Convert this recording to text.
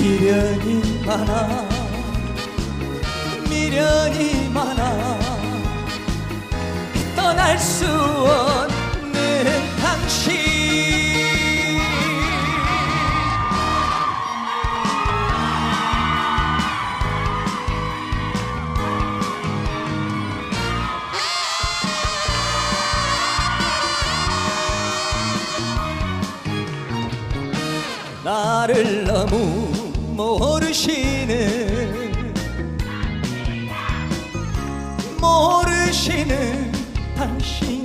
미련이 많아 미련이 많아 떠날 수 없는 당신 나를 너무 모르시는 당신